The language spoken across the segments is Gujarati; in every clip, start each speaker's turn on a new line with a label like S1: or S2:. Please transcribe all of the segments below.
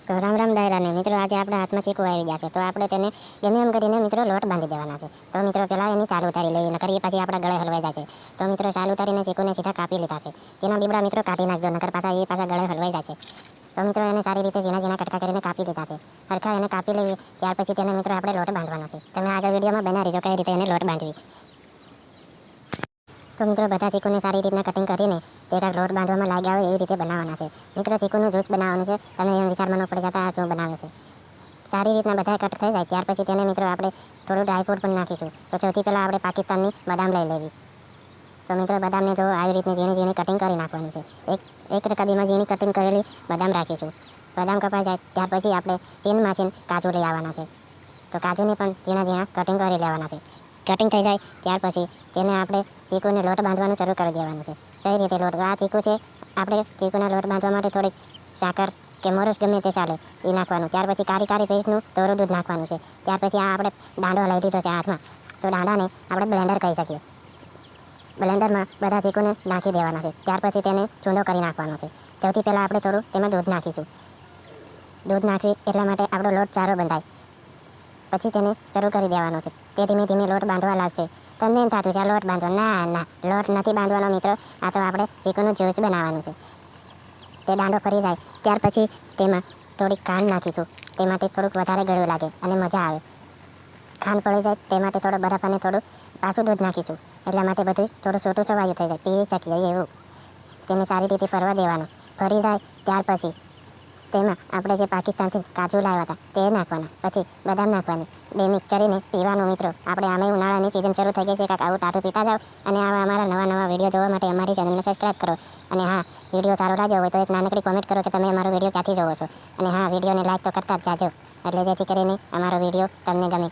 S1: તો રામ રામ ડાયરાને મિત્રો, આજે આપણા હાથમાં ચીકુ આવી ગયા છે તો આપણે તેને ગમે એમ કરીને મિત્રો લોટ બાંધી દેવાના છે. તો મિત્રો પહેલાં એની ચાલ ઉતારી લેવી, નકર એ પછી આપણા ગળે હલવાઈ જાય છે. તો મિત્રો ચાલ ઉતારીને ચીકુને સીધા કાપી લીધા છે. તેના લીબડા મિત્રો કાઢી નાખજો, નકર પાછા ગળે હલવાઈ જાય છે. તો મિત્રો એને સારી રીતે ઝીણા ઝીણા કટકા કરીને કાપી દીધા છે. હરખા એને કાપી લેવી, ત્યાર પછી તેને મિત્રો આપણે લોટ બાંધવાનો છે. તમે આગળ વિડીયોમાં બનાવી જો કઈ રીતે એને લોટ બાંધવી. તો મિત્રો બધા ચીકુને સારી રીતના કટિંગ કરીને તે કાંઈક લોટ બાંધવામાં લાગ્યા આવે એવી રીતે બનાવવાના છે. મિત્રો ચીકુનું જ્યુસ બનાવવાનું છે, તમે એમ વિચારમાં ન પડી જતા આ શું બનાવે છે. સારી રીતના બધા કટ થઈ જાય ત્યાર પછી તેને મિત્રો આપણે થોડું ડ્રાયફ્રૂટ પણ નાખીશું. તો સૌથી પહેલાં આપણે પાકિસ્તાનની બદામ લઈ લેવી. તો મિત્રો બદામને જો આવી રીતની ઝીણી ઝીણી કટિંગ કરી નાખવાની છે. એક રકાબીમાં ઝીણી કટિંગ કરેલી બદામ રાખીશું. બદામ કપાઈ જાય ત્યાર પછી આપણે ચીનમાંથી કાજુ લઈ આવવાના છે. તો કાજુને પણ ઝીણા ઝીણા કટિંગ કરી લેવાના છે. કટિંગ થઈ જાય ત્યાર પછી તેને આપણે ચીકુને લોટ બાંધવાનું શરૂ કરી દેવાનું છે. કઈ રીતે લોટ? આ ચીકુ છે, આપણે ચીકુના લોટ બાંધવા માટે થોડીક સાકર કે મોરસ ગમે તે ચાલે એ નાખવાનું. ત્યાર પછી કારી પેસ્ટનું તોરું દૂધ નાખવાનું છે. ત્યાર પછી આ આપણે દાંડો લઈ દીધો છે હાથમાં, તો દાંડાને આપણે બ્લેન્ડર કહી શકીએ. બ્લેન્ડરમાં બધા ચીકુને નાખી દેવાના છે. ત્યાર પછી તેને ચૂંદો કરી નાખવાનો છે. સૌથી પહેલાં આપણે થોડું તેમાં દૂધ નાખીશું. દૂધ નાખી એટલા માટે આપણો લોટ સારો બંધાય. પછી તેને શરૂ કરી દેવાનો છે. તે ધીમે ધીમે લોટ બાંધવા લાગશે. તમને એમ થતું છે આ લોટ બાંધવો? ના, લોટ નથી બાંધવાનો મિત્રો, આ તો આપણે ચીકુનું જ્યુસ બનાવવાનું છે. તે દાંડો ફરી જાય ત્યાર પછી તેમાં થોડીક ખાંડ નાખીશું. તે માટે થોડુંક વધારે ગળ્યું લાગે અને મજા આવે. ખાંડ પડી જાય તે માટે થોડો બરફ અને થોડું પાછું દૂધ નાખીશું. એટલા માટે બધું થોડું છોટું સવાયું થઈ જાય, પી શકીએ એવું. તેને સારી રીતે ફરવા દેવાનું. ફરી જાય ત્યાર પછી તેમાં આપણે જે પાકિસ્તાનથી કાજુ લાવ્યા હતા તે નાખવાના, પછી બદામ નાખવાની. બે મિક્સ કરીને પીવાનું મિત્રો. આપણે આમે ઉનાળાની સિઝન શરૂ થઈ ગઈ છે, કાંઈક આવું ટાટું પીતા જાઓ. અને આવા અમારા નવા વિડીયો જોવા માટે અમારી ચેનલને સબસ્ક્રાઈબ કરો. અને હા, વિડીયો સારો લાગ્યો હોય તો એક નાનકડી કોમેન્ટ કરો કે તમે અમારો વિડીયો ક્યાંથી જોવો છો. અને હા, વિડીયોને લાઈક તો કરતા જ જાજો, એટલે જેથી કરીને અમારો વિડીયો તમને ગમે.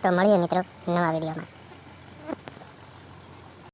S1: તો મળીએ મિત્રો નવા વિડીયોમાં.